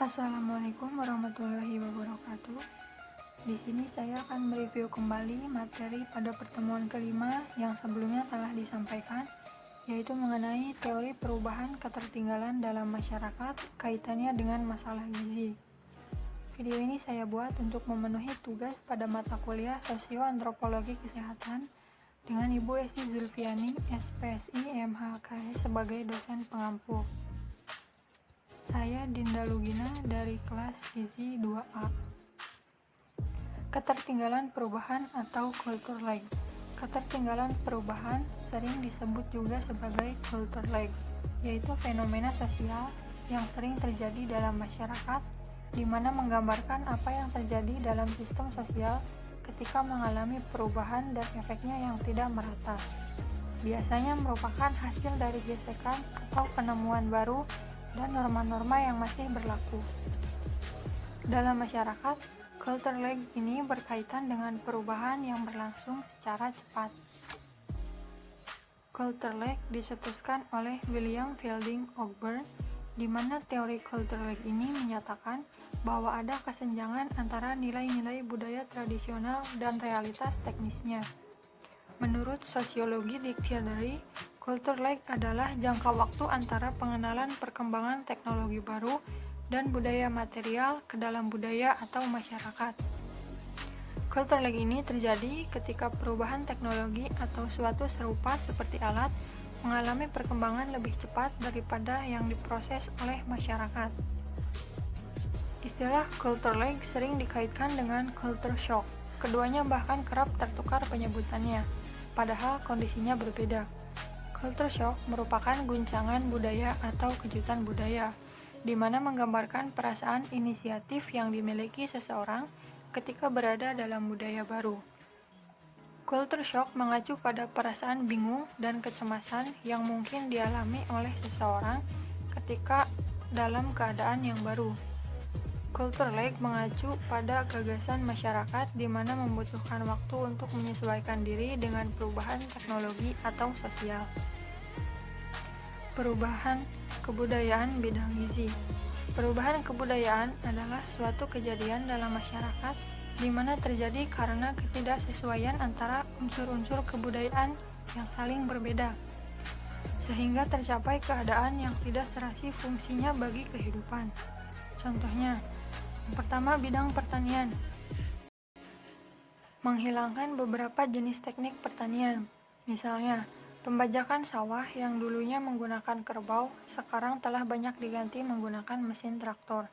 Assalamualaikum warahmatullahi wabarakatuh. Di sini saya akan mereview kembali materi pada pertemuan kelima yang sebelumnya telah disampaikan, yaitu mengenai teori perubahan ketertinggalan dalam masyarakat kaitannya dengan masalah gizi. Video ini saya buat untuk memenuhi tugas pada mata kuliah Sosioantropologi Kesehatan dengan Ibu Esti Zulfiani, SPSI MHKS sebagai dosen pengampu. Saya Dinda Lugina dari kelas Gizi 2A. Ketertinggalan perubahan atau culture lag. Ketertinggalan perubahan sering disebut juga sebagai culture lag, yaitu fenomena sosial yang sering terjadi dalam masyarakat, di mana menggambarkan apa yang terjadi dalam sistem sosial ketika mengalami perubahan dan efeknya yang tidak merata. Biasanya merupakan hasil dari gesekan atau penemuan baru dan norma-norma yang masih berlaku. Dalam masyarakat, culture lag ini berkaitan dengan perubahan yang berlangsung secara cepat. Culture lag dicetuskan oleh William Fielding Ogburn, di mana teori culture lag ini menyatakan bahwa ada kesenjangan antara nilai-nilai budaya tradisional dan realitas teknisnya. Menurut Sociology Dictionary, culture lag adalah jangka waktu antara pengenalan perkembangan teknologi baru dan budaya material ke dalam budaya atau masyarakat. Culture lag ini terjadi ketika perubahan teknologi atau suatu serupa seperti alat mengalami perkembangan lebih cepat daripada yang diproses oleh masyarakat. Istilah culture lag sering dikaitkan dengan culture shock. Keduanya bahkan kerap tertukar penyebutannya, padahal kondisinya berbeda. Culture shock merupakan guncangan budaya atau kejutan budaya, di mana menggambarkan perasaan inisiatif yang dimiliki seseorang ketika berada dalam budaya baru. Culture shock mengacu pada perasaan bingung dan kecemasan yang mungkin dialami oleh seseorang ketika dalam keadaan yang baru. Culture lag mengacu pada gagasan masyarakat di mana membutuhkan waktu untuk menyesuaikan diri dengan perubahan teknologi atau sosial. Perubahan kebudayaan bidang gizi. Perubahan kebudayaan adalah suatu kejadian dalam masyarakat di mana terjadi karena ketidaksesuaian antara unsur-unsur kebudayaan yang saling berbeda, sehingga tercapai keadaan yang tidak serasi fungsinya bagi kehidupan. Contohnya, yang pertama, bidang pertanian. Menghilangkan beberapa jenis teknik pertanian. Misalnya, pembajakan sawah yang dulunya menggunakan kerbau, sekarang telah banyak diganti menggunakan mesin traktor.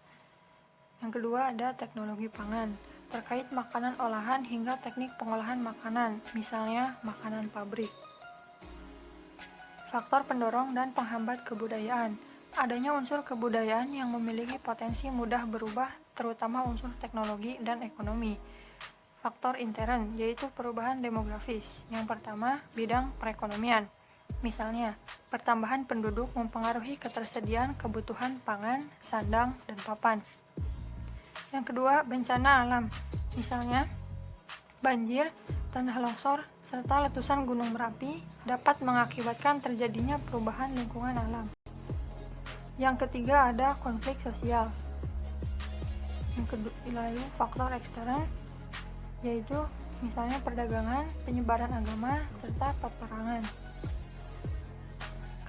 Yang kedua, ada teknologi pangan, terkait makanan olahan hingga teknik pengolahan makanan, misalnya makanan pabrik. Faktor pendorong dan penghambat kebudayaan. Adanya unsur kebudayaan yang memiliki potensi mudah berubah, terutama unsur teknologi dan ekonomi. Faktor intern, yaitu perubahan demografis. Yang pertama, bidang perekonomian. Misalnya, pertambahan penduduk mempengaruhi ketersediaan kebutuhan pangan, sandang, dan papan. Yang kedua, bencana alam. Misalnya, banjir, tanah longsor, serta letusan gunung berapi dapat mengakibatkan terjadinya perubahan lingkungan alam. Yang ketiga, ada konflik sosial. Lalu faktor ekstern, yaitu misalnya perdagangan, penyebaran agama, serta peperangan.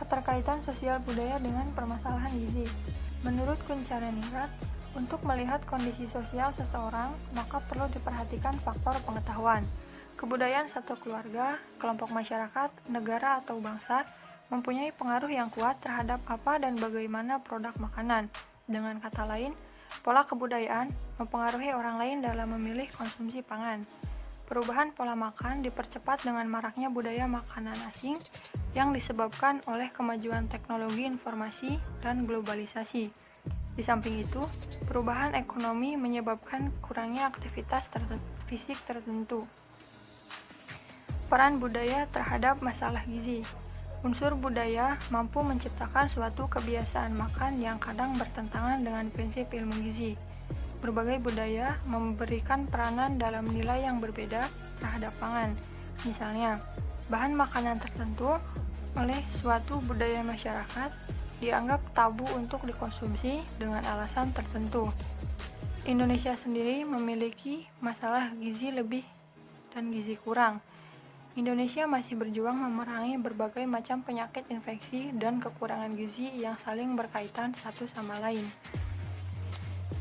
Keterkaitan sosial budaya dengan permasalahan gizi. Menurut Kunchareningrat, untuk melihat kondisi sosial seseorang, maka perlu diperhatikan faktor pengetahuan. Kebudayaan satu keluarga, kelompok masyarakat, negara atau bangsa mempunyai pengaruh yang kuat terhadap apa dan bagaimana produk makanan. Dengan kata lain, pola kebudayaan mempengaruhi orang lain dalam memilih konsumsi pangan. Perubahan pola makan dipercepat dengan maraknya budaya makanan asing yang disebabkan oleh kemajuan teknologi informasi dan globalisasi. Di samping itu, perubahan ekonomi menyebabkan kurangnya aktivitas fisik tertentu. Peran budaya terhadap masalah gizi. Unsur budaya mampu menciptakan suatu kebiasaan makan yang kadang bertentangan dengan prinsip ilmu gizi. Berbagai budaya memberikan peranan dalam nilai yang berbeda terhadap pangan. Misalnya, bahan makanan tertentu oleh suatu budaya masyarakat dianggap tabu untuk dikonsumsi dengan alasan tertentu. Indonesia sendiri memiliki masalah gizi lebih dan gizi kurang. Indonesia masih berjuang memerangi berbagai macam penyakit infeksi dan kekurangan gizi yang saling berkaitan satu sama lain.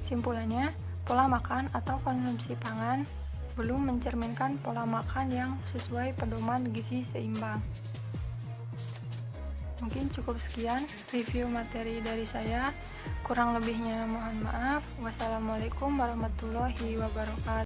Simpulannya, pola makan atau konsumsi pangan belum mencerminkan pola makan yang sesuai pedoman gizi seimbang. Mungkin cukup sekian review materi dari saya. Kurang lebihnya mohon maaf. Wassalamualaikum warahmatullahi wabarakatuh.